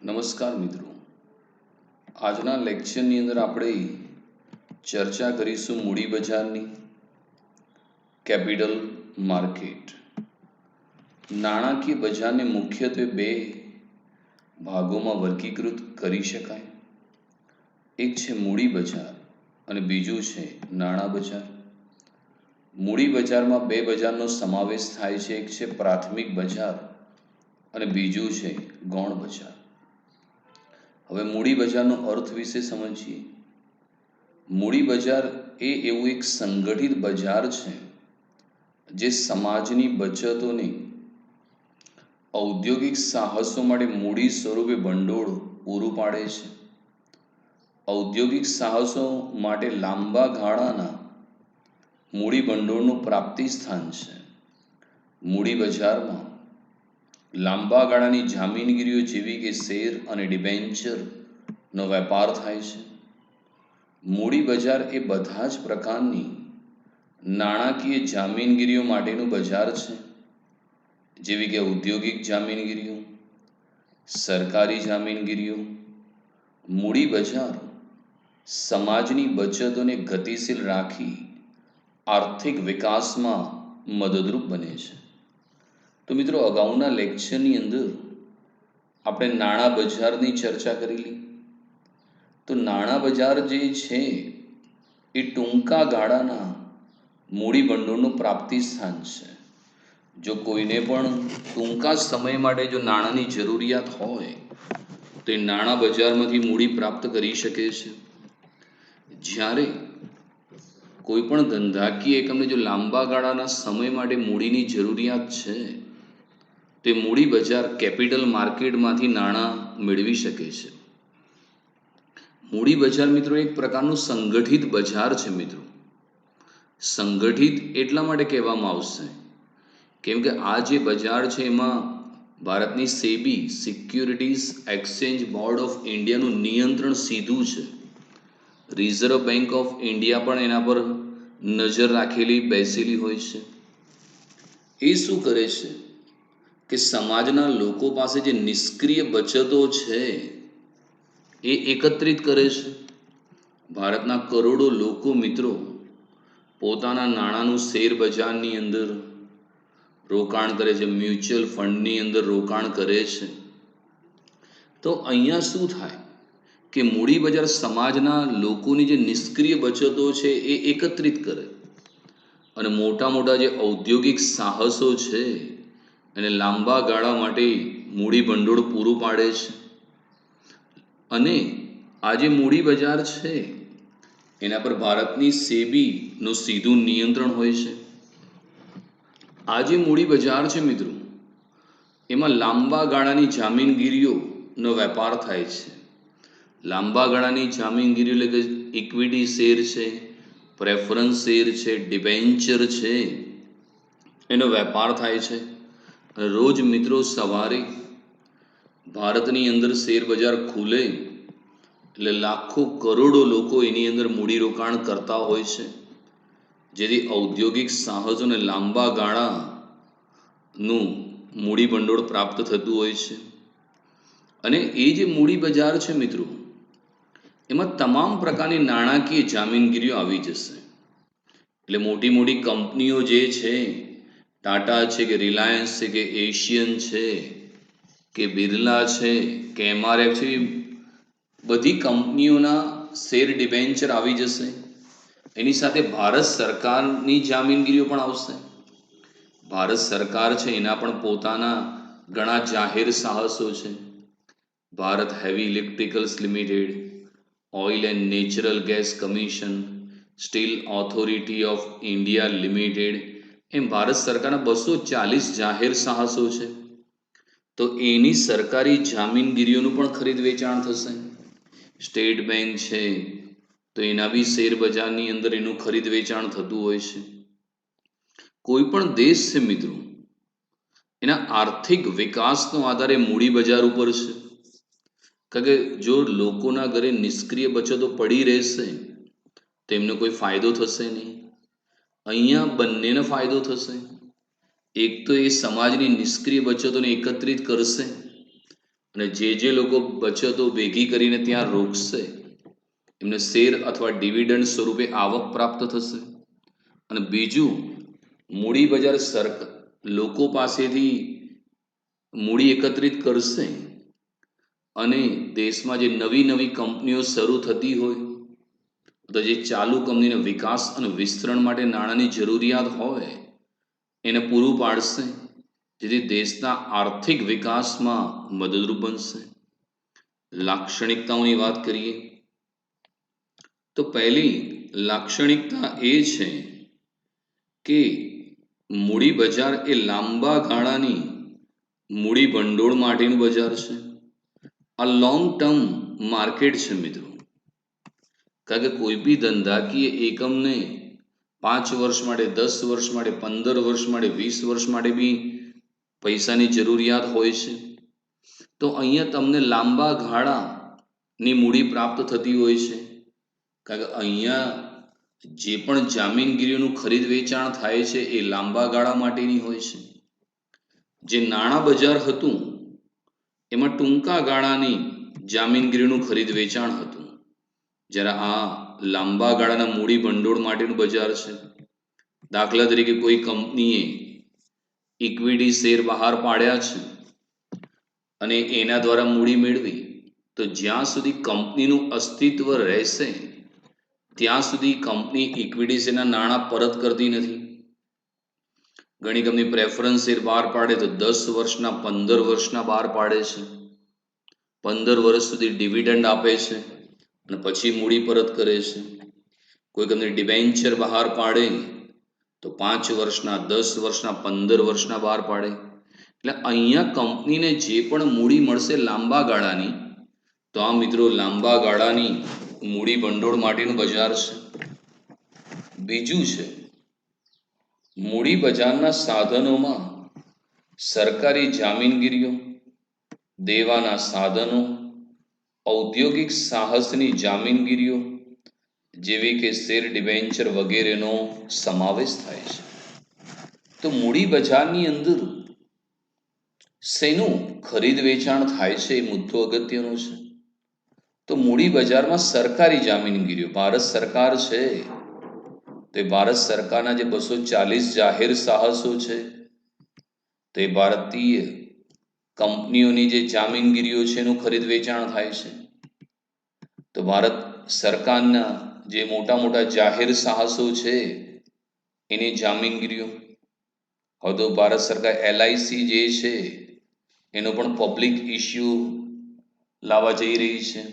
નમસ્કાર મિત્રો, આજના લેક્ચરની અંદર આપણે ચર્ચા કરીશું મૂડી બજારની, કેપિટલ માર્કેટ. નાણાકીય બજારને મુખ્યત્વે બે ભાગોમાં વર્ગીકૃત કરી શકાય. એક છે મૂડી બજાર અને બીજું છે નાણાં બજાર. મૂડી બજારમાં બે બજારનો સમાવેશ થાય છે. એક છે પ્રાથમિક બજાર અને બીજું છે ગૌણ બજાર. હવે મૂડી બજારનો અર્થ વિશે સમજીએ. મૂડી બજાર એ એવું એક સંગઠિત બજાર છે જે સમાજની બચતોને ઔદ્યોગિક સાહસો માટે મૂડી સ્વરૂપે ભંડોળ પૂરું પાડે છે. ઔદ્યોગિક સાહસો માટે લાંબા ગાળાના મૂડી ભંડોળનું પ્રાપ્તિ સ્થાન છે. મૂડી બજારમાં લાંબા ગાળાની જામીનગીરીઓ જેવી કે શેર અને ડિબેન્ચરનો વેપાર થાય છે. મૂડી બજાર એ બધા જ પ્રકારની નાણાકીય જામીનગીરીઓ માટેનું બજાર છે, જેવી કે ઔદ્યોગિક જામીનગીરીઓ, સરકારી જામીનગીરીઓ. મૂડી બજાર સમાજની બચતોને ગતિશીલ રાખી આર્થિક વિકાસમાં મદદરૂપ બને છે. તો મિત્રો, અગાઉના લેક્ચરની અંદર આપણે નાણાં બજારની ચર્ચા કરેલી. તો નાણાં બજાર જે છે એ ટૂંકા ગાળાના મૂડી ભંડોળનું પ્રાપ્તિ સ્થાન છે. જો કોઈને પણ ટૂંકા સમય માટે જો નાણાંની જરૂરિયાત હોય તો એ નાણાં બજારમાંથી મૂડી પ્રાપ્ત કરી શકે છે. જ્યારે કોઈ પણ ધંધાકીય એકમને જો લાંબા ગાળાના સમય માટે મૂડીની જરૂરિયાત છે તે મૂડી બજાર કેપિટલ માર્કેટમાંથી નાણાં મેળવી શકે છે. મૂડી બજાર મિત્રો એક પ્રકારનું સંગઠિત બજાર છે. મિત્રો, સંગઠિત એટલા માટે કહેવામાં આવશે કેમ કે આ જે બજાર છે એમાં ભારતની SEBI securities exchange board of ઇન્ડિયાનું નિયંત્રણ સીધું છે. રિઝર્વ બેંક ઓફ ઇન્ડિયા પણ એના પર નજર રાખેલી બેસેલી હોય છે. એ શું કરે છે કે સમાજના લોકો પાસે જે નિષ્ક્રિય બચતો છે એ એકત્રિત કરે છે. ભારતના કરોડો લોકો મિત્રો પોતાના નાણાંનું શેર બજારની અંદર રોકાણ કરે છે, મ્યુચ્યુઅલ ફંડની અંદર રોકાણ કરે છે. તો અહીંયા શું થાય કે મૂડી બજાર સમાજના લોકોની જે નિષ્ક્રિય બચતો છે એ એકત્રિત કરે અને મોટા મોટા જે ઔદ્યોગિક સાહસો છે એને લાંબા ગાળા માટે મૂડી ભંડોળ પૂરું પાડે છે. અને આ જે મૂડી બજાર છે એના પર ભારતની સેબીનું સીધું નિયંત્રણ હોય છે. આ જે મૂડી બજાર છે મિત્રો, એમાં લાંબા ગાળાની જામીનગીરીઓનો વેપાર થાય છે. લાંબા ગાળાની જામીનગીરીઓ એટલે કે ઇક્વિટી શેર છે, પ્રેફરન્સ શેર છે, ડિબેન્ચર છે, એનો વેપાર થાય છે. રોજ મિત્રો સવારે ભારતની અંદર શેર બજાર ખુલે એટલે લાખો કરોડો લોકો એની અંદર મૂડીરોકાણ કરતા હોય છે, જેથી ઔદ્યોગિક સાહસોને લાંબા ગાળાનું મૂડી ભંડોળ પ્રાપ્ત થતું હોય છે. અને એ જે મૂડી બજાર છે મિત્રો, એમાં તમામ પ્રકારની નાણાકીય જામીનગીરીઓ આવી જશે. એટલે મોટી મોટી કંપનીઓ જે છે, ટાટા છે કે રિલાયન્સ છે કે એશિયન છે કે બિરલા છે કે એમઆરએફ છે, બધી કંપનીઓના શેર ડિબેન્ચર આવી જશે. એની સાથે ભારત સરકારની જામીનગીરીઓ પણ આવશે. ભારત સરકાર છે એના પણ પોતાના ઘણા જાહેર સાહસો છે. Bharat heavy electricals limited, oil and natural gas commission, steel authority of India limited, એમ ભારત સરકારના 240 જાહેર સાહસો છે. તો એની સરકારી જામીનગીરીઓનું પણ ખરીદ વેચાણ થશે. સ્ટેટ બેંક છે તો એના બી શેર બજારની અંદર એનું ખરીદ વેચાણ થતું હોય છે. કોઈ પણ દેશ છે મિત્રો, એના આર્થિક વિકાસનો આધાર એ મૂડી બજાર ઉપર છે. કારણ કે જો લોકોના ઘરે નિષ્ક્રિય બચતો પડી રહેશે તો એમને કોઈ ફાયદો થશે નહીં. અહીંયા બંનેને ફાયદો થશે. એક તો એ સમાજની નિષ્ક્રિય બચતોને એકત્રિત કરશે અને જે લોકો બચતો ભેગી કરીને ત્યાં રોકશે એમને શેર અથવા ડિવિડન્ડ સ્વરૂપે આવક પ્રાપ્ત થશે. અને બીજું, મૂડી બજાર લોકો પાસેથી મૂડી એકત્રિત કરશે અને દેશમાં જે નવી નવી કંપનીઓ શરૂ થતી હોય તો જે ચાલુ કંપનીના વિકાસ અને વિસ્તરણ માટે નાણાંની જરૂરિયાત હોય એને પૂરું પાડશે, જેથી દેશના આર્થિક વિકાસમાં મદદરૂપ બનશે. લાક્ષણિકતાઓની વાત કરીએ તો પહેલી લાક્ષણિકતા એ છે કે મૂડી બજાર એ લાંબા ગાળાની મૂડી ભંડોળ માટેનું બજાર છે. આ લોંગ ટર્મ માર્કેટ છે મિત્રો. કારણ કે કોઈ બી ધંધાકીય એકમને 5 વર્ષ માટે, 10 વર્ષ માટે, 15 વર્ષ માટે, 20 વર્ષ માટે બી પૈસાની જરૂરિયાત હોય છે. તો અહીંયા તમને લાંબા ગાળાની મૂડી પ્રાપ્ત થતી હોય છે. કારણ કે અહીંયા જે પણ જામીનગીરીઓનું ખરીદ વેચાણ થાય છે એ લાંબા ગાળા માટેની હોય છે. જે નાણાં બજાર હતું એમાં ટૂંકા ગાળાની જામીનગીરીનું ખરીદ વેચાણ હતું, જ્યારે આ લાંબા ગાળાના મૂડી ભંડોળ માટેનું બજાર છે. દાખલા તરીકે કોઈ કંપનીએ ઇક્વિટી શેર બહાર પાડ્યા છે અને એના દ્વારા મૂડી મેળવી, તો જ્યાં સુધી કંપનીનું અસ્તિત્વ રહેશે ત્યાં સુધી કંપની ઇક્વિટી શેરના નાણાં પરત કરતી નથી. ઘણી કંપની પ્રેફરન્સ શેર બહાર પાડે તો 10 વર્ષના, 15 વર્ષના બહાર પાડે છે. 15 વર્ષ સુધી ડિવિડન્ડ આપે છે અને પછી મૂડી પરત કરે છે. કોઈ કંપની ડિબેન્ચર બહાર પાડે તો 5 વર્ષના, 10 વર્ષના, 15 વર્ષના બહાર પાડે. એટલે અહીંયા કંપનીને જે પણ મૂડી મળશે લાંબા ગાળાની, તો આ મિત્રો લાંબા ગાળાની મૂડી ભંડોળ માટેનું બજાર છે. બીજું છે, મૂડી બજારના સાધનોમાં સરકારી જામીનગીરીઓ, દેવાના સાધનો, ઔદ્યોગિક સાહસની જામીનગીરીઓ જેવી કે શેર, ડિબેન્ચર વગેરેનો સમાવેશ થાય છે. તો મૂડી બજારની અંદર શેનું ખરીદ વેચાણ થાય છે એ મુદ્દો અગત્યનો છે. તો મૂડી બજારમાં સરકારી જામીનગીરીઓ, ભારત સરકાર છે તો એ ભારત સરકારના જે 240 જાહેર સાહસો છે, તો એ ભારતીય કંપનીઓની જે જામીનગીરીઓ છે એનું ખરીદ વેચાણ થાય છે. તો ભારત સરકારના જે મોટા મોટા જાહેર સાહસો છે એની જામીનગીરીઓ. હવે તો ભારત સરકાર LIC જે છે એનો પણ પબ્લિક ઇસ્યુ લાવવા જઈ રહી છે,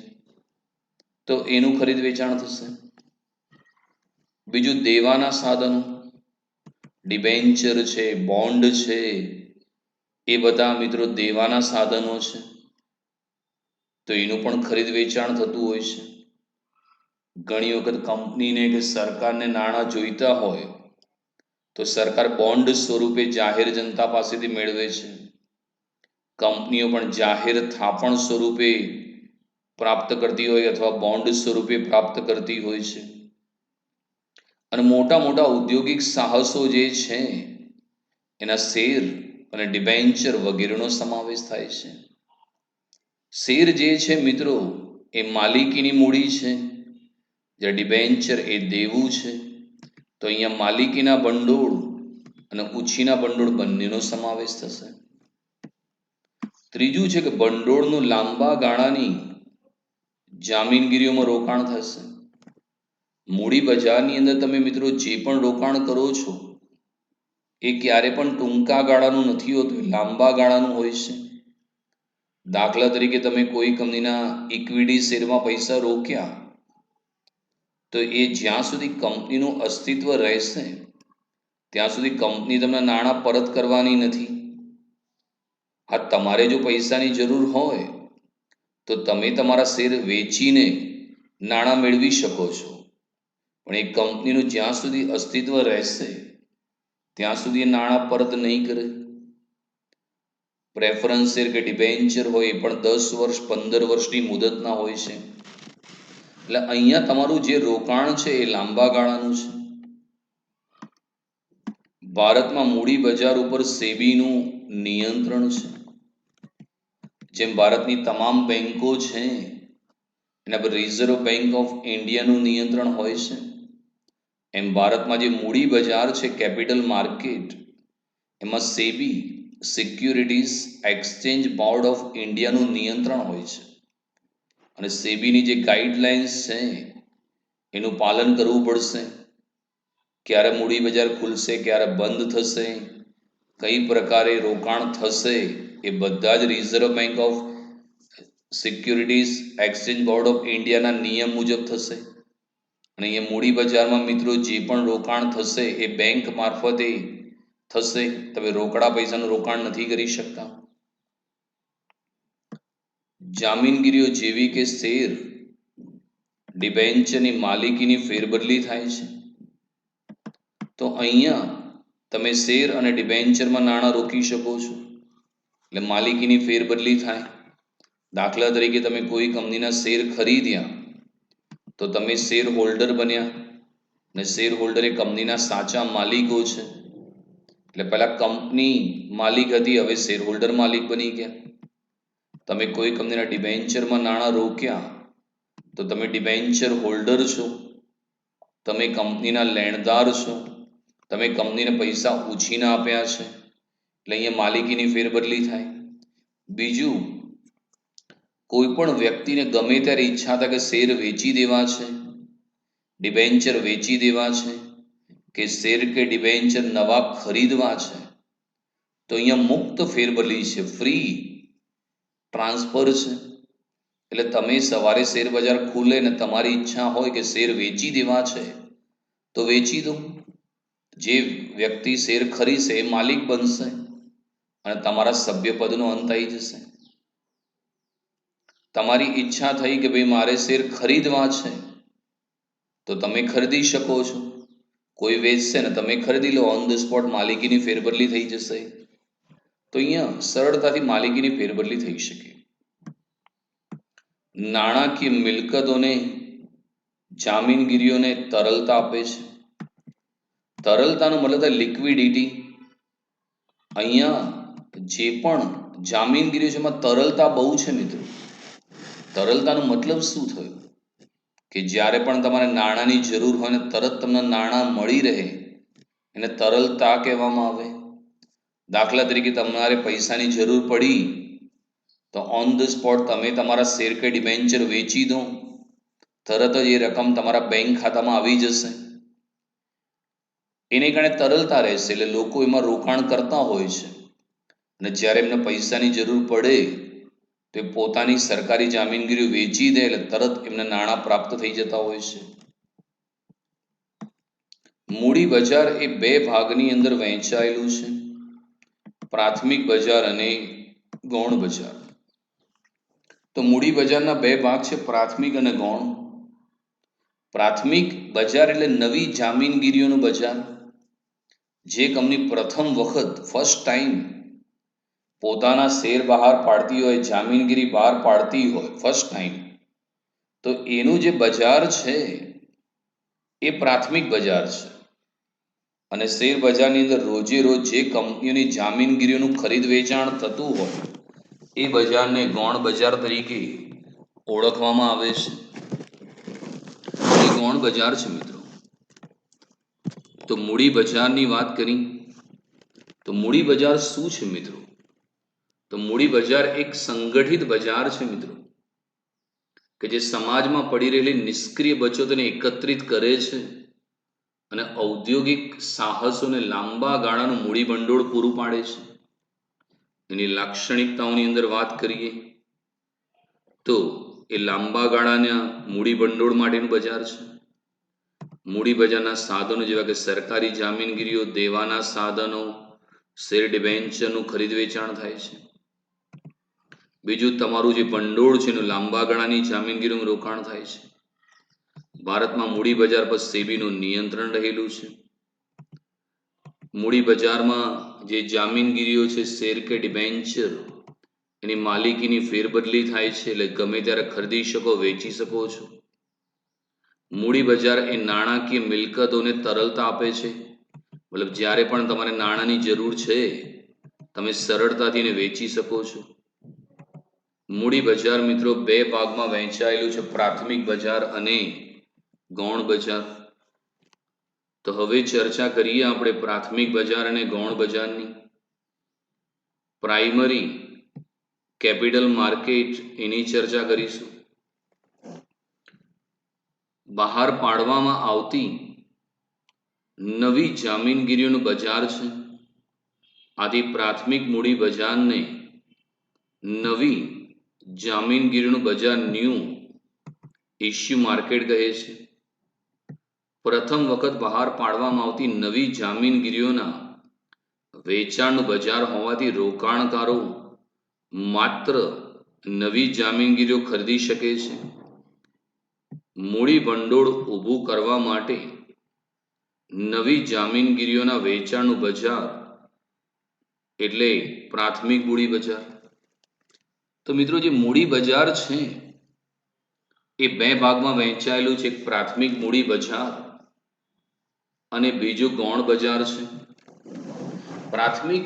તો એનું ખરીદ વેચાણ થશે. બીજું, દેવાના સાધનો, ડિબેન્ચર છે, બોન્ડ છે, એ બધા મિત્રો દેવાના સાધનો છે, તો એનું પણ ખરીદ વેચાણ થતું હોય છે. ઘણી વખત કંપનીને કે સરકારને નાણાં જોઈતા હોય તો સરકાર બોન્ડ સ્વરૂપે જાહેર જનતા પાસેથી મેળવે છે. કંપનીઓ પણ જાહેર થાપણ સ્વરૂપે પ્રાપ્ત કરતી હોય અથવા બોન્ડ સ્વરૂપે પ્રાપ્ત કરતી હોય છે. અને મોટા મોટા ઔદ્યોગિક સાહસો જે છે એના શેર અને ડિબેન્ચર વગેરેનો સમાવેશ થાય છે. શેર જે છે મિત્રો એ માલિકીની મૂડી છે, જ્યારે ડિબેન્ચર એ દેવું છે. તો અહીંયા માલિકીના ભંડોળ અને ઉછીના ભંડોળ બંનેનો સમાવેશ થશે. ત્રીજું છે કે ભંડોળનું લાંબા ગાળાની જામીનગીરીઓમાં રોકાણ થશે. મૂડી બજારની અંદર તમે મિત્રો જે પણ રોકાણ કરો છો એ ક્યારે પણ ટૂંકા ગાળાનું નથી હોતું, લાંબા ગાળાનું હોય છે. દાખલા તરીકે તમે કોઈ કંપનીના ઇક્વિટી શેરમાં પૈસા રોક્યા તો એ જ્યાં સુધી કંપનીનું અસ્તિત્વ રહેશે ત્યાં સુધી કંપની તમને નાણાં પરત કરવાની નથી. હા, તમારે જો પૈસાની જરૂર હોય તો તમે તમારા શેર વેચીને નાણાં મેળવી શકો છો, પણ એ કંપનીનું જ્યાં સુધી અસ્તિત્વ રહેશે ત્યાં સુધી એ નાણાં પરત નહીં કરે. પ્રેફરન્સ શેર કે ડિબેન્ચર હોય એ પણ 10 વર્ષ, 15 વર્ષની મુદતના હોય છે. એટલે અહીંયા તમારું જે રોકાણ છે એ લાંબા ગાળાનું છે. ભારતમાં મૂડી બજાર ઉપર સેબીનું નિયંત્રણ છે. જેમ ભારતની તમામ બેંકો છે એના પર રિઝર્વ બેંક ઓફ ઇન્ડિયાનું નિયંત્રણ હોય છે, એમ ભારતમાં જે મૂડી બજાર છે, કેપિટલ માર્કેટ, એમાં SEBI securities exchange board of ઇન્ડિયાનું નિયંત્રણ હોય છે. અને સેબીની જે ગાઈડલાઇન્સ છે એનું પાલન કરવું પડશે. ક્યારે મૂડી બજાર ખુલશે, ક્યારે બંધ થશે, કઈ પ્રકારે રોકાણ થશે, એ બધા જ reserve bank of securities exchange board of ઇન્ડિયાના નિયમ મુજબ થશે. અને અહીંયા મૂડી બજારમાં મિત્રો જે પણ રોકાણ થશે એ બેંક મારફતે થશે. તમે રોકડા પૈસાનું રોકાણ નથી કરી શકતા. જામીનગીરીઓ જેવી કે શેર, ડિબેન્ચરની માલિકીની ફેરબદલી થાય છે. તો અહીંયા તમે શેર અને ડિબેન્ચરમાં નાણાં રોકી શકો છો, એટલે માલિકીની ફેરબદલી થાય. દાખલા તરીકે તમે કોઈ કંપનીના શેર ખરીદ્યા તો તમે શેર હોલ્ડર બન્યા, અને શેર હોલ્ડર એ કંપનીના સાચા માલિકો છે. એટલે પહેલા કંપની માલિક હતી, હવે શેર હોલ્ડર માલિક બની ગયા. તમે કોઈ કંપનીના ડિબેન્ચરમાં નાણાં રોક્યા તો તમે ડિબેન્ચર હોલ્ડર છો, તમે કંપનીના લેણદાર છો, તમે કંપનીને પૈસા ઉછીના આપ્યા છે, એટલે અહીંયા માલિકીની ફેરબદલી થાય. બીજું, કોઈ પણ વ્યક્તિને ગમે ત્યારે ઈચ્છા થાય કે શેર વેચી દેવા છે, ડિબેન્ચર વેચી દેવા છે, કે શેર કે ડિબેન્ચર નવા ખરીદવા છે, તો અહીંયા મુક્ત ફેરબદલી છે, ફ્રી ટ્રાન્સફર છે. એટલે તમે સવારે શેર બજાર ખુલે ને તમારી ઈચ્છા હોય કે શેર વેચી દેવા છે તો વેચી દો. જે વ્યક્તિ શેર ખરીદશે એ માલિક બનશે અને તમારા સભ્યપદનો અંત આવી જશે. તમારી ઈચ્છા થઈ કે ભાઈ મારે શેર ખરીદવા છે તો તમે ખરીદી શકો છો. કોઈ વેચશે ને તમે ખરીદી લો, ઓન ધ સ્પોટ માલિકીની ફેરબદલી થઈ જશે. તો અહીંયા સરળતાથી માલિકીની ફેરબદલી થઈ શકે. નાણાકીય મિલકતોને જામીનગીરીઓને તરલતા આપે છે. તરલતાનો મતલબ થાય લિક્વિડિટી. અહીંયા જે પણ જામીનગીરીઓ છે એમાં તરલતા બહુ છે મિત્રો. તરલતાનો મતલબ શું થયો કે જ્યારે પણ તમારે નાણાંની જરૂર હોય ને તરત તમને નાણાં મળી રહે, એને તરલતા કહેવામાં આવે. દાખલા તરીકે તમારે પૈસાની જરૂર પડી તો ઓન ધ સ્પોટ તમે તમારા શેર કે ડિબેન્ચર વેચી દો, તરત જ એ રકમ તમારા બેંક ખાતામાં આવી જશે. એને કારણે તરલતા રહેશે, એટલે લોકો એમાં રોકાણ કરતા હોય છે. અને જ્યારે એમને પૈસાની જરૂર પડે તો એ પોતાની સરકારી જામીનગીરીઓ વેચી દે એટલે તરત એમને નાણાં પ્રાપ્ત થઈ જતા હોય છે. મૂડી બજાર એ બે ભાગની અંદર વહેંચાયેલું છે, પ્રાથમિક બજાર અને ગૌણ બજાર. તો મૂડી બજારના બે ભાગ છે, પ્રાથમિક અને ગૌણ. પ્રાથમિક બજાર એટલે નવી જામીનગીરીઓનું બજાર. જે કંપની પ્રથમ વખત ફર્સ્ટ ટાઈમ પોતાના શેર બહાર પાડતી હોય, જામીનગીરી બહાર પાડતી હોય ફર્સ્ટ ટાઈમ, તો એનું જે બજાર છે એ પ્રાથમિક બજાર છે. અને શેર બજારની અંદર રોજે રોજ જે કંપનીઓની જામીનગીરીઓનું ખરીદ વેચાણ થતું હોય એ બજારને ગૌણ બજાર તરીકે ઓળખવામાં આવે છે. એ ગૌણ બજાર છે મિત્રો. તો મૂડી બજારની વાત કરી, તો મૂડી બજાર શું છે મિત્રો? તો મૂડી બજાર એક સંગઠિત બજાર છે મિત્રો, કે જે સમાજમાં પડી રહેલી નિષ્ક્રિય બચતોને એકત્રિત કરે છે અને ઔદ્યોગિક સાહસોને લાંબા ગાળાનું મૂડી ભંડોળ પૂરું પાડે છે. એની લાક્ષણિકતાઓની અંદર વાત કરીએ તો એ લાંબા ગાળાના મૂડી ભંડોળ માટેનું બજાર છે. મૂડી બજારના સાધનો જેવા કે સરકારી જામીનગીરીઓ, દેવાના સાધનો, શેર ડિબેન્ચરનું ખરીદ વેચાણ થાય છે. બીજું, તમારું જે ભંડોળ છે એનું લાંબા ગાળાની જામીનગીરીમાં રોકાણ થાય છે. ભારતમાં મૂડી બજાર પર સેબીનું નિયંત્રણ રહેલું છે. મૂડી બજારમાં જે જામીનગીરીઓ છે, શેર કે ડિબેન્ચર, એની માલિકીની ફેરબદલી થાય છે, એટલે ગમે ત્યારે ખરીદી શકો, વેચી શકો છો. મૂડી બજાર એ નાણાકીય મિલકતોને તરલતા આપે છે. મતલબ જ્યારે પણ તમારે નાણાંની જરૂર છે તમે સરળતાથી એને વેચી શકો છો. મૂડી બજાર મિત્રો બે ભાગમાં વહેંચાયેલું છે, પ્રાથમિક બજાર અને ગૌણ બજાર. તો હવે ચર્ચા કરીએ આપણે પ્રાથમિક બજાર અને ગૌણ બજારની. પ્રાઇમરી કેપિટલ માર્કેટ એની ચર્ચા કરીશું. બહાર પાડવામાં આવતી નવી જામીનગીરીઓનું બજાર છે. આથી પ્રાથમિક મૂડી બજારને નવી જામીનગીરીનું બજાર ન્યૂ ઇશ્યુ માર્કેટ કહે છે. પ્રથમ વખત બહાર પાડવામાં આવતી નવી જામીનગીરીઓના વેચાણનું બજાર હોવાથી રોકાણકારો માત્ર નવી જામીનગીરીઓ ખરીદી શકે છે. મૂડી ભંડોળ ઊભું કરવા માટે નવી જામીનગીરીઓના વેચાણનું બજાર એટલે પ્રાથમિક મૂડી બજાર. તો મિત્રો જે મૂડી બજાર છે એ બે ભાગમાં વહેંચાયેલું છે, એક પ્રાથમિક મૂડી બજાર અને બીજું ગૌણ બજાર છે. પ્રાથમિક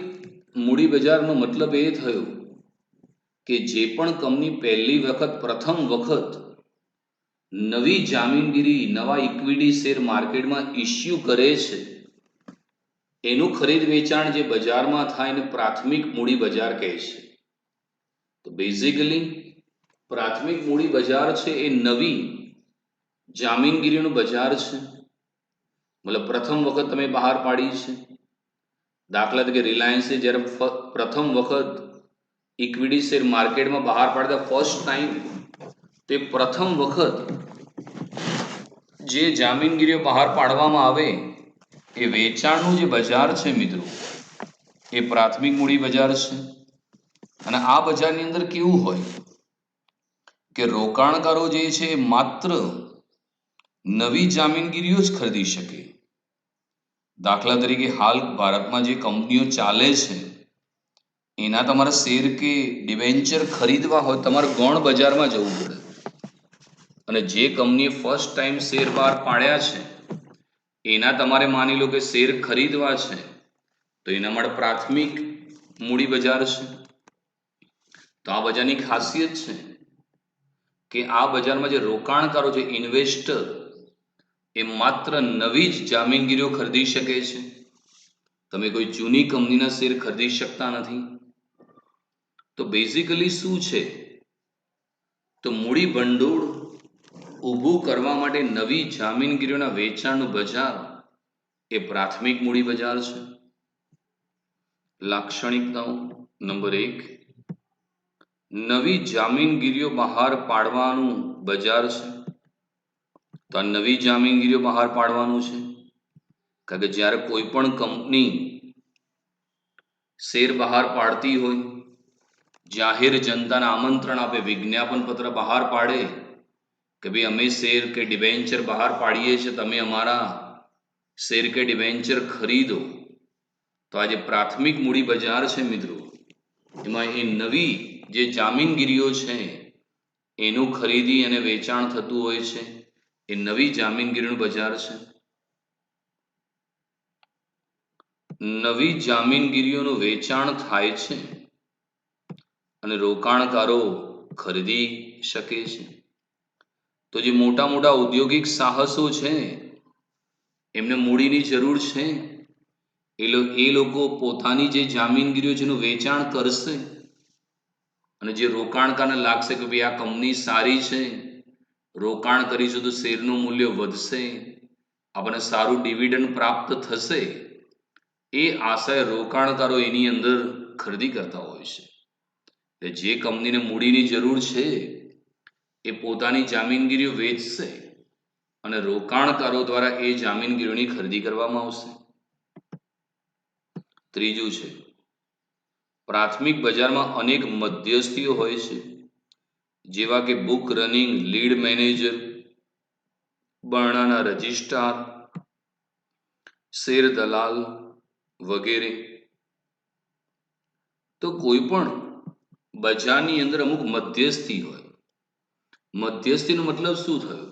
મૂડી બજારનો મતલબ એ થયો કે જે પણ કંપની પહેલી વખત પ્રથમ વખત નવી જામીનગીરી નવા ઇક્વિટી શેર માર્કેટમાં ઇસ્યુ કરે છે એનું ખરીદ વેચાણ જે બજારમાં થાય એને પ્રાથમિક મૂડી બજાર કહે છે. તો બેઝિકલી પ્રાથમિક મૂડી બજાર છે એ નવી જામીનગીરીનું બજાર છે. મતલબ પ્રથમ વખત તમે બહાર પાડી છે. દાખલા તરીકે રિલાયન્સે જ્યારે પ્રથમ વખત ઇક્વિટી શેર માર્કેટમાં બહાર પાડતા ફર્સ્ટ ટાઈમ તે પ્રથમ વખત જે જામીનગીરીઓ બહાર પાડવામાં આવે એ વેચાણનું જે બજાર છે મિત્રો એ પ્રાથમિક મૂડી બજાર છે. અને આ બજારની અંદર કેવું હોય કે રોકાણકારો જે છે એ માત્ર નવી જામીનગીરીઓ જ ખરીદી શકે. દાખલા તરીકે હાલ ભારતમાં જે કંપનીઓ ચાલે છે એના તમારા શેર કે ડિવેન્ચર ખરીદવા હોય તમારે ગૌણ બજારમાં જવું પડે. અને જે કંપનીએ ફર્સ્ટ ટાઈમ શેર બહાર પાડ્યા છે એના તમારે માની લો કે શેર ખરીદવા છે તો એના માટે પ્રાથમિક મૂડી બજાર છે. તો આ બજારની ખાસિયત છે કે આ બજારમાં જે રોકાણકારો છે ઇન્વેસ્ટર એ માત્ર નવી જ જામીનગીરીઓ ખરીદી શકે છે. તમે કોઈ જૂની કંપનીના શેર ખરીદી શકતા નથી. તો બેઝિકલી શું છે તો મૂડી ભંડોળ ઊભું કરવા માટે નવી જામીનગીરીઓના વેચાણનું બજાર એ પ્રાથમિક મૂડી બજાર છે. લાક્ષણિકતાઓ નંબર 1, નવી જામીનગીરીઓ બહાર પાડવાનું બજાર છે. તો આ નવી જામીનગીરીઓ બહાર પાડવાનું છે કારણ કે જ્યારે કોઈ પણ કંપની શેર બહાર પાડતી હોય, જાહેર જનતાને આમંત્રણ આપે, વિજ્ઞાપન પત્ર બહાર પાડે કે ભાઈ અમે શેર કે ડિબેન્ચર બહાર પાડીએ છીએ, તમે અમારા શેર કે ડિબેન્ચર ખરીદો. તો આ જે પ્રાથમિક મૂડી બજાર છે મિત્રો એમાં એ નવી જે જામીનગીરીઓ છે એનું ખરીદી અને વેચાણ થતું હોય છે. એ નવી જામીનગીરીનું બજાર છે. નવી જામીનગીરીઓનું વેચાણ થાય છે અને રોકાણકારો ખરીદી શકે છે. તો જે મોટા મોટા ઔદ્યોગિક સાહસો છે એમને મૂડીની જરૂર છે. એ લોકો પોતાની જે જામીનગીરીઓ છે એનું વેચાણ કરશે અને જે રોકાણકારને લાગશે કે ભાઈ આ કંપની સારી છે, રોકાણ કરીશું તો શેરનું મૂલ્ય વધશે, આપણને સારું ડિવિડન્ડ પ્રાપ્ત થશે, એ આશય રોકાણકારો એની અંદર ખરીદી કરતા હોય છે. જે કંપનીને મૂડીની જરૂર છે એ પોતાની જામીનગીરીઓ વેચશે અને રોકાણકારો દ્વારા એ જામીનગીરીઓની ખરીદી કરવામાં આવશે. ત્રીજું છે પ્રાથમિક બજારમાં અનેક મધ્યસ્થીઓ હોય છે જેવા કે બુક રનિંગ, લીડ મેનેજર, બરણાના રજિસ્ટ્રાર, શેર દલાલ વગેરે. તો કોઈ પણ બજારની અંદર અમુક મધ્યસ્થી હોય. મધ્યસ્થીનો મતલબ શું થયો?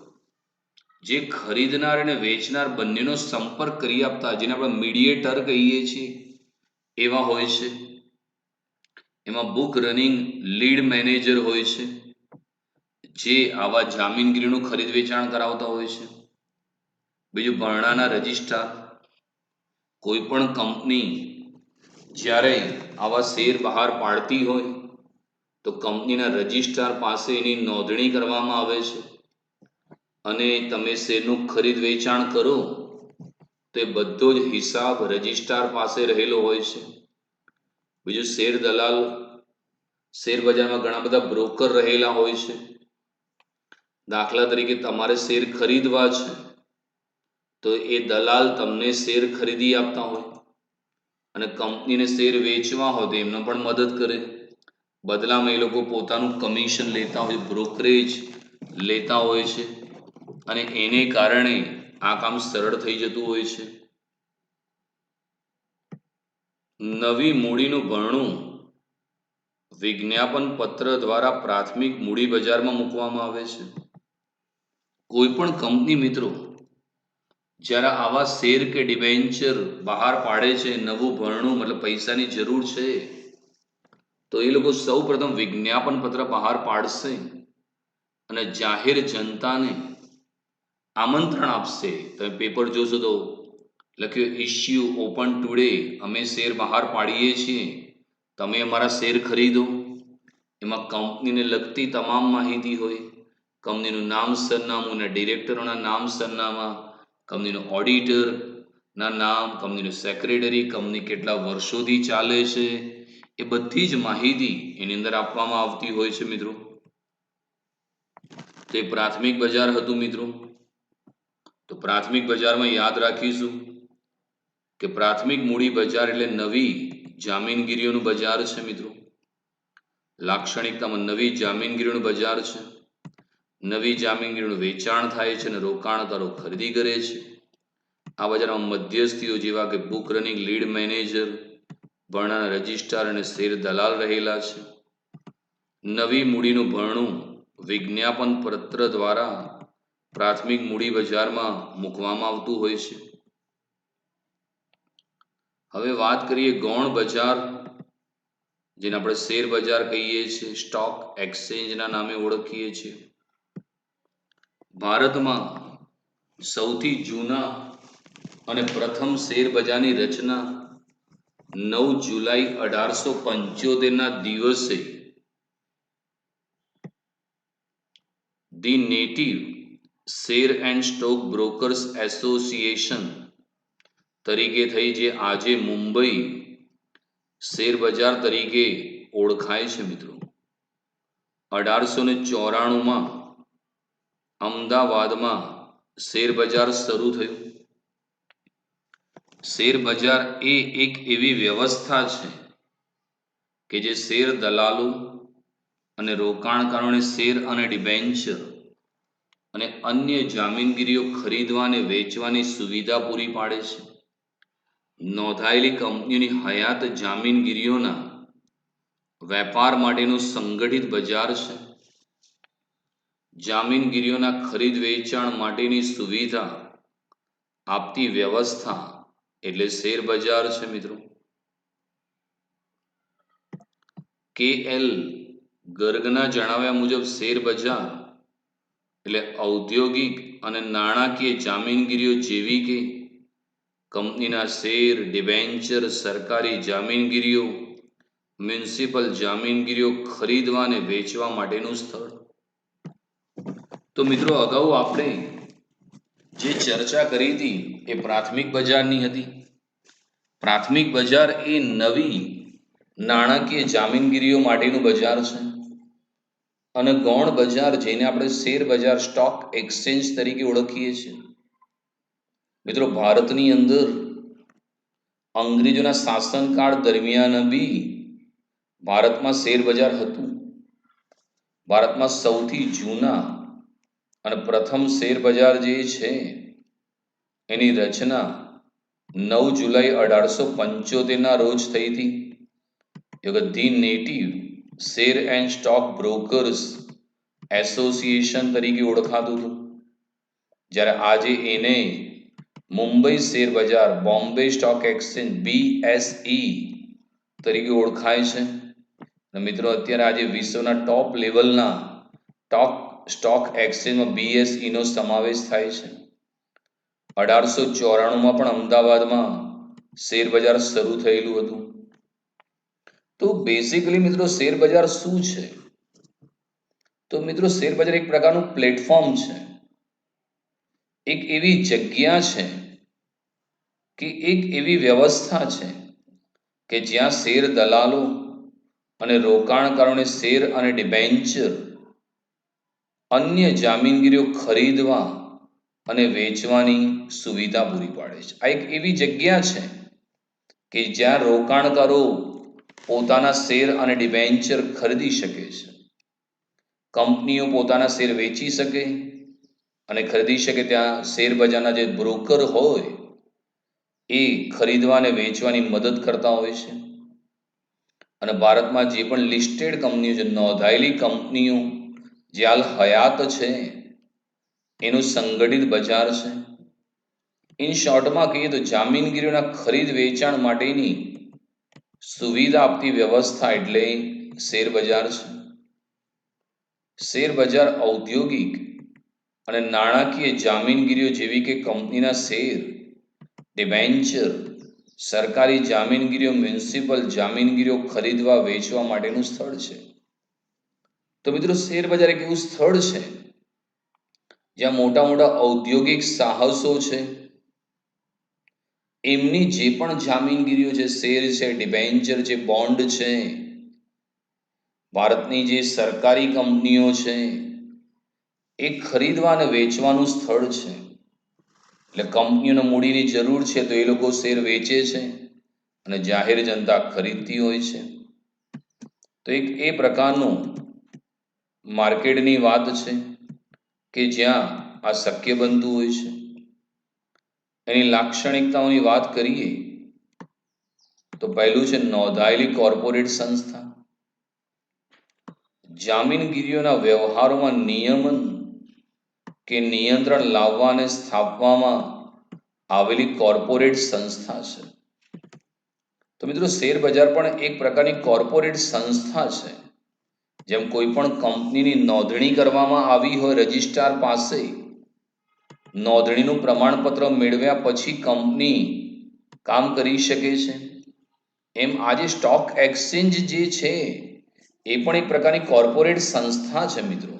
જે ખરીદનાર અને વેચનાર બંનેનો સંપર્ક કરી આપતા, જેને આપણે મીડિયેટર કહીએ છીએ, એવા હોય છે. એમાં બુક રનિંગ લીડ મેનેજર હોય છે, જે આવા જામીનગીરીનું ખરીદ વેચાણ કરાવતા હોય છે. બીજું ભરણાના રજિસ્ટ્રાર. કોઈ પણ કંપની જ્યારે આવા શેર બહાર પાડતી હોય તો કંપનીના રજિસ્ટ્રાર પાસે એની નોંધણી કરવામાં આવે છે, અને તમે શેરનું ખરીદ વેચાણ કરો તો એ બધો જ હિસાબ રજિસ્ટ્રાર પાસે રહેલો હોય છે. બીજું શેર દલાલ. શેર બજારમાં ઘણા બધા બ્રોકર રહેલા હોય છે. દાખલા તરીકે તમારે શેર ખરીદવા છે તો એ દલાલ તમને શેર ખરીદી આપતા હોય, અને કંપનીને શેર વેચવા હોય તો એમને પણ મદદ કરે. બદલામાં એ લોકો પોતાનું કમિશન લેતા હોય, બ્રોકરેજ લેતા હોય છે, અને એને કારણે આ કામ સરળ થઈ જતું હોય છે. નવી મૂડીનું ભરણું વિજ્ઞાપન પત્ર દ્વારા પ્રાથમિક મૂડી બજારમાં મૂકવામાં આવે છે. કોઈ પણ કંપની મિત્રો જ્યારે આવા શેર કે ડિબેન્ચર બહાર પાડે છે, નવું ભરણું મતલબ પૈસાની જરૂર છે, તો એ લોકો સૌ પ્રથમ વિજ્ઞાપન પત્ર બહાર પાડશે અને જાહેર જનતાને આમંત્રણ આપશે. તમે પેપર જોશો તો લખ્યું ઇશ્યુ ઓપન ટુડે, અમે શેર બહાર પાડીએ છીએ, તમે અમારા શેર ખરીદો. એમાં કંપનીને લગતી તમામ માહિતી હોય, કંપનીનું નામ સરનામું અને ડિરેક્ટરોના નામ સરનામા, કંપનીનું ઓડિટરના નામ, કંપનીનું સેક્રેટરી, કંપની કેટલા વર્ષોથી ચાલે છે, એ બધી જ માહિતી એની અંદર આપવામાં આવતી હોય છે મિત્રો. તે પ્રાથમિક બજાર હતું મિત્રો. તો પ્રાથમિક બજારમાં યાદ રાખીશું કે પ્રાથમિક મૂડી બજાર એટલે નવી જામીનગીરીઓનું બજાર છે મિત્રો. લાક્ષણિકતામાં નવી જામીનગીરીનું બજાર છે. નવી જામીનગીરીનું વેચાણ થાય છે અને રોકાણકારો ખરીદી કરે છે. આ બજારમાં મધ્યસ્થીઓ જેવા કે બુક રનિંગ લીડ મેનેજર, ભરણાના રજિસ્ટ્રાર અને શેર દલાલ રહેલા છે. નવી મૂડીનું ભરણું વિજ્ઞાપન પત્ર દ્વારા પ્રાથમિક મૂડી બજારમાં મૂકવામાં આવતું હોય છે. હવે વાત કરીએ ગૌણ બજાર, જેને આપણે શેર બજાર કહીએ છીએ, સ્ટોક એક્સચેન્જના નામે ઓળખીએ છીએ. ભારતમાં સૌથી જૂના અને પ્રથમ શેર બજારની રચના 9 જુલાઈ 1875ના દિવસે the native share and stock brokers association તરીકે થઈ, જે આજે મુંબઈ શેર બજાર તરીકે ઓળખાય છે મિત્રો. 1894માં અમદાવાદમાં શેર બજાર શરૂ થયું. શેર બજાર એ એક એવી વ્યવસ્થા છે કે જે શેર દલાલો અને રોકાણકારોને શેર અને ડિબેન્ચર અને અન્ય જામીનગીરીઓ ખરીદવા અને વેચવાની સુવિધા પૂરી પાડે છે. નોંધાયેલી કંપનીઓની હયાત જામીનગીરીઓના વેપાર માટેનું સંગઠિત બજાર છે. જામીનગીરીઓના ખરીદ વેચાણ માટેની સુવિધા આપતી વ્યવસ્થા એટલે શેર બજાર છે મિત્રો. કે.એલ. ગર્ગના જણાવ્યા મુજબ શેર બજાર એટલે ઔદ્યોગિક અને નાણાકીય જામીનગીરીઓ જેવી કે કંપનીના શેર, ડિબેન્ચર, સરકારી જામીનગીરીઓ, મ્યુનિસિપલ જામીનગીરીઓ ખરીદવા અને વેચવા માટેનું સ્થળ. તો મિત્રો અગાઉ આપણે જે ચર્ચા કરી હતી એ પ્રાથમિક બજારની હતી. પ્રાથમિક બજાર એ નવી નાણાકીય જામીનગીરીઓ માટેનું બજાર છે, અને ગૌણ બજાર જેને આપણે શેર બજાર સ્ટોક એક્સચેન્જ તરીકે ઓળખીએ છીએ. મિત્રો ભારતની અંદર અંગ્રેજોના શાસનકાળ દરમિયાન બી ભારતમાં શેર બજાર હતું. ભારતમાં સૌથી જૂના અને પ્રથમ શેર બજાર જે છે એની રચના 9 જુલાઈ 1875ના રોજ થઈ હતી. The native share and stock brokers association તરીકે ઓળખાતું હતું, જ્યારે આજે એને મુંબઈ શેર બજાર બોમ્બે સ્ટોક એક્સચેન્જ BSE તરીકે ઓળખાય છે. મિત્રો અત્યારે આજે વિશ્વના ટોપ લેવલના સ્ટોક એક્સચેન્જમાં BSEનો સમાવેશ થાય છે. 1894માં પણ અમદાવાદમાં શેર બજાર શરૂ થયેલું હતું. તો બેઝિકલી મિત્રો શેર બજાર શું છે? તો મિત્રો શેર બજાર એક પ્રકારનું પ્લેટફોર્મ છે, એક એવી જગ્યા છે કે એક એવી વ્યવસ્થા છે કે જ્યાં શેર દલાલો અને રોકાણકારોને શેર અને ડિબેન્ચર અન્ય જામીનગીરીઓ ખરીદવા અને વેચવાની સુવિધા પૂરી પાડે છે. આ એક એવી જગ્યા છે કે જ્યાં રોકાણકારો પોતાના શેર અને ડિબેન્ચર ખરીદી શકે છે, કંપનીઓ પોતાના શેર વેચી શકે અને ખરીદી શકે. ત્યાં શેર બજારના જે બ્રોકર હોય એ ખરીદવા અને વેચવાની મદદ કરતા હોય છે. અને ભારતમાં જે પણ લિસ્ટેડ કંપનીઓ છે, નોંધાયેલી કંપનીઓ જે હાલ હયાત છે, એનું સંગઠિત બજાર છે. ઇન શોર્ટમાં કહીએ તો જામીનગીરીઓના ખરીદ વેચાણ માટેની સુવિધા આપતી વ્યવસ્થા એટલે શેર બજાર છે. શેર બજાર ઔદ્યોગિક અને નાણાકીય જામીનગીરીઓ જેવી કે કંપનીના શેર, ડિબેન્ચર, સરકારી જામીનગીરીઓ, મ્યુનિસિપલ જામીનગીરીઓ ખરીદવા વેચવા માટેનું સ્થળ છે. તો મિત્રો શેર બજાર એક એવું સ્થળ છે જ્યાં મોટા મોટા ઔદ્યોગિક સાહસો છે, એમની જે પણ જામીનગીરીઓ છે, શેર છે, ડિબેન્ચર છે, બોન્ડ છે, ભારતની જે સરકારી કંપનીઓ છે, એ ખરીદવા અને વેચવાનું સ્થળ છે. એટલે કંપનીઓને મૂડીની જરૂર છે તો એ લોકો શેર વેચે છે અને જાહેર જનતા ખરીદતી હોય છે. તો એક એ પ્રકારનું માર્કેટની વાત છે કે જ્યાં આ શક્ય બનતું હોય છે. એની લાક્ષણિકતાઓની વાત કરીએ તો પહેલું છે નોંધાયેલી કોર્પોરેટ સંસ્થા. જામીનગીરીઓના વ્યવહારોમાં નિયમન કે નિયંત્રણ લાવવા અને સ્થાપવામાં આવેલી કોર્પોરેટ સંસ્થા છે. તો મિત્રો શેર બજાર પણ એક પ્રકારની કોર્પોરેટ સંસ્થા છે. જેમ કોઈ પણ કંપનીની નોંધણી કરવામાં આવી હોય રજિસ્ટ્રાર પાસે, નોંધણીનું પ્રમાણપત્ર મેળવ્યા પછી કંપની કામ કરી શકે છે, એમ આજે સ્ટોક એક્સચેન્જ જે છે એ પણ એક પ્રકારની કોર્પોરેટ સંસ્થા છે મિત્રો.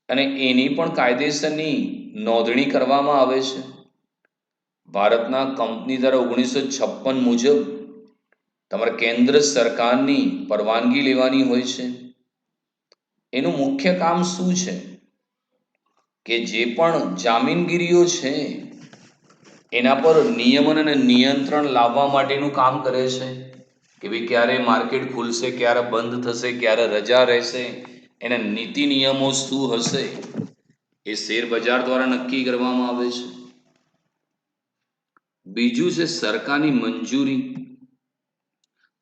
અને એની પણ કાયદેસરની નોંધણી કરવામાં આવે છે. ભારતના કંપની ધારા 1956 મુજબ તમારે કેન્દ્ર સરકારની પરવાનગી લેવાની હોય છે. એનું મુખ્ય કામ શું છે કે જે પણ જામીનગીરીઓ છે એના પર નિયમન અને નિયંત્રણ લાવવા માટેનું કામ કરે છે કે ભાઈ ક્યારે માર્કેટ ખુલશે, ક્યારે બંધ થશે, ક્યારે રજા રહેશે, એના નીતિ નિયમો શું હશે, એ શેર બજાર દ્વારા નક્કી કરવામાં આવે છે. બીજું છે સરકારની મંજૂરી.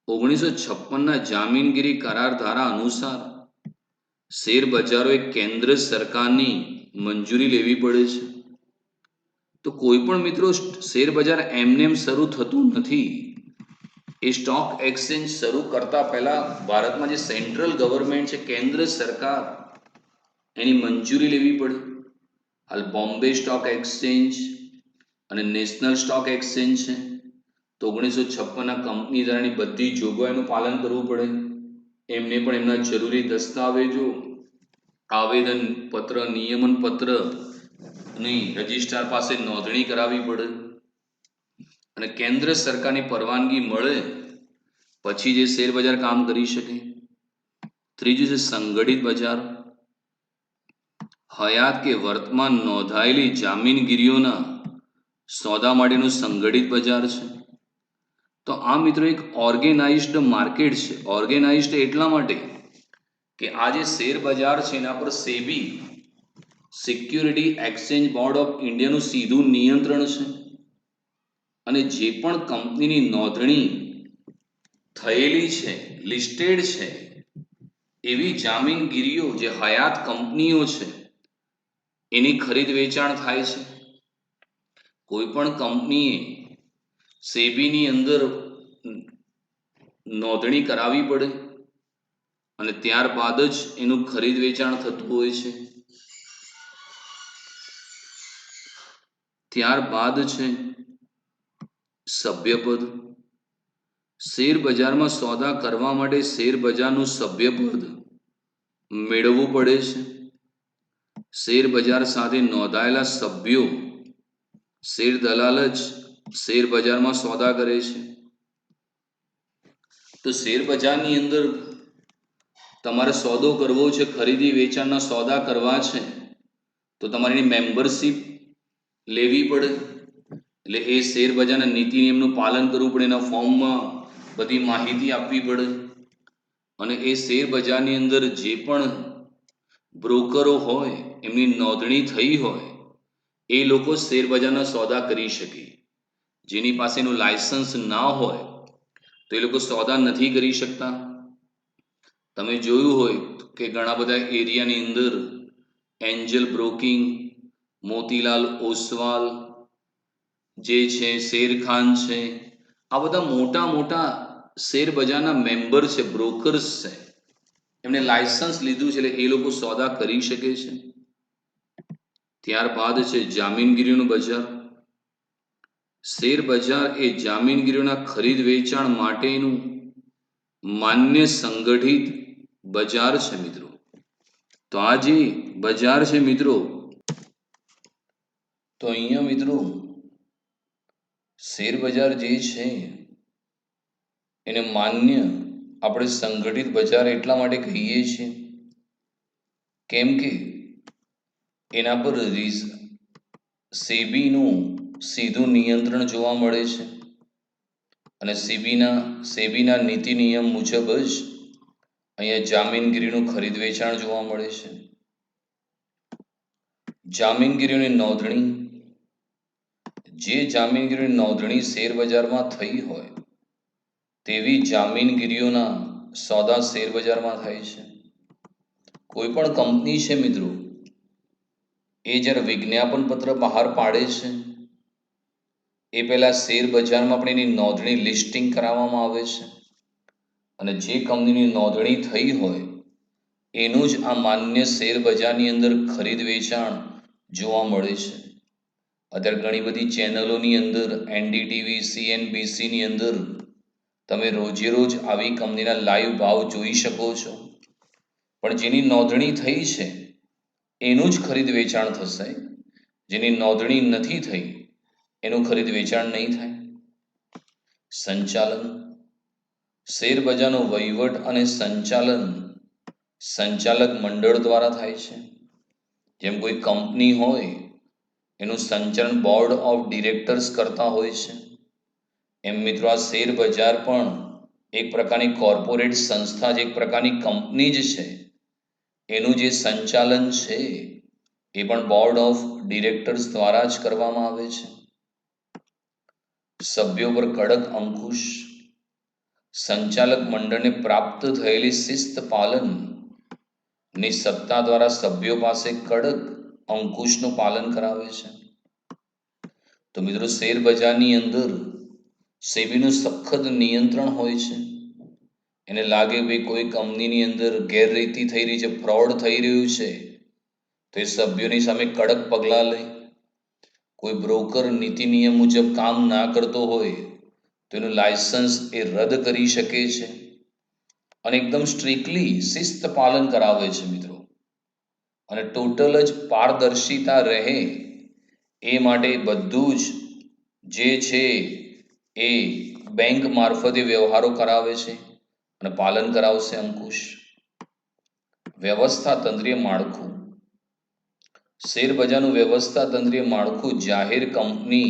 1956ના જામીનગીરી કરાર ધારા અનુસાર શેર બજારોએ કેન્દ્ર સરકારની મંજૂરી લેવી પડે છે. તો કોઈ પણ મિત્રો શેર બજાર એમનેમ શરૂ થતું નથી. એ સ્ટોક એક્સચેન્જ શરૂ કરતા પહેલા ભારતમાં જે સેન્ટ્રલ ગવર્મેન્ટ છે, કેન્દ્ર સરકાર, એની મંજૂરી લેવી પડે. હાલ બોમ્બે સ્ટોક એક્સચેન્જ અને નેશનલ સ્ટોક એક્સચેન્જ છે. તો 1956ના કંપની ધારાની બધી જોગવાઈનું પાલન કરવું પડે. એમને પણ એમના જરૂરી દસ્તાવેજો, આવેદન પત્ર, નિયમન પત્ર ની રજિસ્ટ્રાર પાસે નોંધણી કરાવવી પડે. અને કેન્દ્ર સરકારની પરવાનગી મળે પછી જે શેર બજાર કામ કરી શકે. ત્રીજું છે સંગઠિત બજાર. હયાત કે વર્તમાન નોંધાયેલી જામીનગીરીઓના સોદા માટેનું સંગઠિત બજાર છે. તો આ મિત્રો એક ઓર્ગેનાઇઝ્ડ માર્કેટ છે. ઓર્ગેનાઇઝ્ડ એટલા માટે કે આ જે શેર બજાર છે એના પર SEBI, security exchange board of ઇન્ડિયાનું સીધું નિયંત્રણ છે. અને જે પણ કંપનીની નોંધણી થયેલી છે, લિસ્ટેડ છે, એવી જામીનગીરીઓ જે હયાત કંપનીઓ છે એની ખરીદ વેચાણ થાય છે. કોઈ પણ કંપનીએ સેબીની અંદર નોંધણી કરાવવી પડે અને ત્યારબાદ જ એનું ખરીદ વેચાણ થતું હોય છે. ત્યારબાદ છે સભ્યપદ. શેર બજારમાં સોદા કરવા માટે શેર બજારનું સભ્યપદ મેળવવું પડે છે. શેર બજાર સાથે નોંધાયેલા સભ્યો, શેર દલાલ જ શેર બજારમાં સોદા કરે છે. તો શેર બજારની અંદર તમારે સોદો કરવો છે, ખરીદી વેચાણના સોદા કરવા છે, તો તમારી મેમ્બરશિપ લેવી પડે. એટલે એ શેર બજારના નીતિ નિયમનું પાલન કરવું પડે. એના ફોર્મમાં બધી માહિતી આપવી પડે. અને એ શેર બજારની અંદર જે પણ બ્રોકરો હોય, એમની નોંધણી થઈ હોય, એ લોકો શેર બજારના સોદા કરી શકે. જેની પાસેનું લાયસન્સ ના હોય તો એ લોકો સોદા નથી કરી શકતા. તમે જોયું હોય કે ઘણા બધા એરિયાની અંદર એન્જલ બ્રોકિંગ, મોતીલાલ ઓસવાલ જે છે, શેરખાન છે, આ બધા મોટા મોટા શેર બજારના મેમ્બર છે, બ્રોકર્સ છે. એમને લાયસન્સ લીધું છે, એટલે એ લોકો સોદા કરી શકે છે. ત્યારબાદ છે જામીનગીરીનું બજાર. શેર બજાર એ જામીનગીરીઓના ખરીદ વેચાણ માટેનું માન્ય સંગઠિત બજાર છે મિત્રો. તો આ જે બજાર છે મિત્રો, તો અહીંયા મિત્રો શેર બજાર જે છે એને માન્ય આપણે સંગઠિત બજાર એટલા માટે કહીએ છીએ કેમ કે એના પર સેબીનું સીધું નિયંત્રણ જોવા મળે છે. અને સેબીના નીતિ નિયમ મુજબ જ અહીંયા જામીનગીરીનું ખરીદ વેચાણ જોવા મળે છે. જામીનગીરીની નોંધણી, જે જામીનગીરીની નોંધણી શેર બજારમાં થઈ હોય તેવી જામીનગીરીઓના સોદા શેર બજારમાં થાય છે. કોઈ પણ કંપની છે મિત્રો, એ જ્યારે વિજ્ઞાપન પત્ર બહાર પાડે છે એ પહેલા શેર બજારમાં પણ એની નોંધણી લિસ્ટિંગ કરાવવામાં આવે છે. અને જે કંપનીની નોંધણી થઈ હોય એનું જ આ માન્ય શેર બજારની અંદર ખરીદ વેચાણ જોવા મળે છે. અત્યારે ઘણી બધી ચેનલોની અંદર NDTV, CNBCની અંદર તમે રોજે રોજ આવી કંપનીના લાઈવ ભાવ જોઈ શકો છો. પણ જેની નોંધણી થઈ છે એનું જ ખરીદ વેચાણ થશે. જેની નોંધણી નથી થઈ એનું ખરીદ વેચાણ નહીં થાય. સંચાલન. શેર બજારનો વહીવટ અને સંચાલન સંચાલક મંડળ દ્વારા થાય છે. જેમ કોઈ કંપની હોય એનું સંચાલન બોર્ડ ઓફ ડિરેક્ટર્સ કરતા હોય છે. એમ મિત્રો આ શેર બજાર પણ એક પ્રકારની કોર્પોરેટ સંસ્થા, જે એક પ્રકારની કંપની જ છે, એનું જે સંચાલન છે એ પણ બોર્ડ ઓફ ડિરેક્ટર્સ દ્વારા જ કરવામાં આવે છે. સભ્યો પર કડક અંકુશ. સંચાલક મંડળને પ્રાપ્ત થયેલી શિસ્ત પાલન ની સત્તા દ્વારા સભ્યો પાસે કડક અંકુશનું પાલન કરાવે છે. તો મિત્રો શેર બજારની અંદર સેબીનું સખત નિયંત્રણ હોય છે. એને લાગે ભાઈ કોઈ કંપનીની અંદર ગેરરીતિ થઈ રહી છે, ફ્રોડ થઈ રહ્યું છે, તો એ સભ્યોની સામે કડક પગલાં લે. કોઈ બ્રોકર નીતિ નિયમ મુજબ કામ ના કરતો હોય તો એનું લાયસન્સ એ રદ કરી શકે છે. અને એકદમ સ્ટ્રિક્ટલી શિસ્ત પાલન કરાવે છે મિત્રો. અને ટોટલ જ પારદર્શિતા રહે એ માટે બધું જ જે છે એ બેંક મારફતે વ્યવહારો કરાવે છે અને પાલન કરાવશે અંકુશ. વ્યવસ્થા તંત્રીય માળખું. શેર બજારનું વ્યવસ્થા તંત્રીય માળખું જાહેર કંપની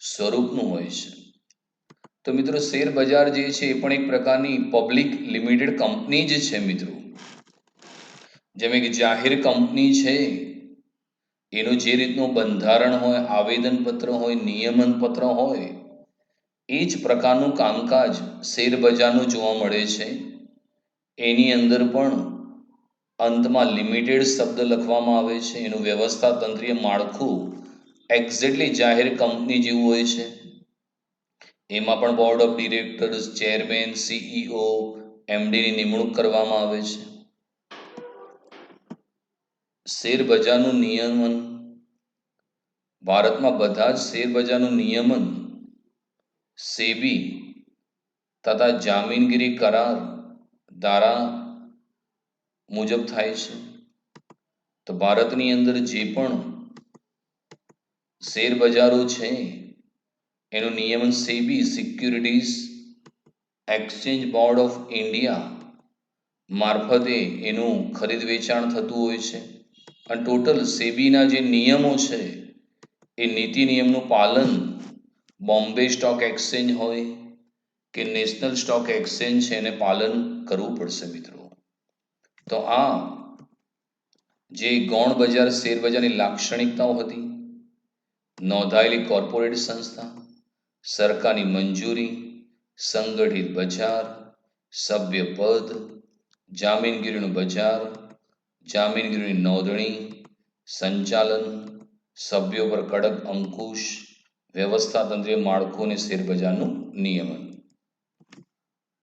સ્વરૂપનું હોય છે. તો મિત્રો શેર બજાર જે છે એ પણ એક પ્રકારની પબ્લિક લિમિટેડ કંપની જ છે મિત્રો. જેમ કે જાહેર કંપની છે એનું જે રીતનું બંધારણ હોય, આવેદનપત્ર હોય, નિયમન પત્ર હોય, એ જ પ્રકારનું કામકાજ શેર બજારનું જોવા મળે છે. એની અંદર પણ અંતમાં લિમિટેડ શબ્દ લખવામાં આવે છે. એનું વ્યવસ્થા તંત્રીય માળખું એક્ઝેક્ટલી જાહેર કંપની જેવું હોય છે. એમાં પણ board of directors, chairman, CEO, એમડીની નિમણૂક કરવામાં આવે છે. શેર બજારનું નિયમન, ભારતમાં બધા જ શેર બજારનું નિયમન સેબી તથા જામીનગીરી કરાર ધારા મુજબ થાય છે. તો ભારતની અંદર જે પણ શેર બજારો છે એનું નિયમન SEBI securities exchange board of India મારફતે એનું ખરીદ વેચાણ થતું હોય છે. અને ટોટલ સેબીના જે નિયમો છે એ નીતિ નિયમનું પાલન બોમ્બે સ્ટોક એક્સચેન્જ હોય કે નેશનલ સ્ટોક એક્સચેન્જ છે એને પાલન કરવું પડશે મિત્રો. તો આ જે ગૌણ બજાર શેર બજારની લાક્ષણિકતાઓ હતી, નોંધાયેલી કોર્પોરેટ સંસ્થા, સરકારની મંજૂરી, સંગઠિત બજાર, સભ્ય પદ, જામીનગીરીનું બજાર, જામીનગીરીની નોંધણી, સંચાલન, સભ્યો પર કડક અંકુશ, વ્યવસ્થાતંત્રીય માળખું અને શેરબજારનું નિયમન.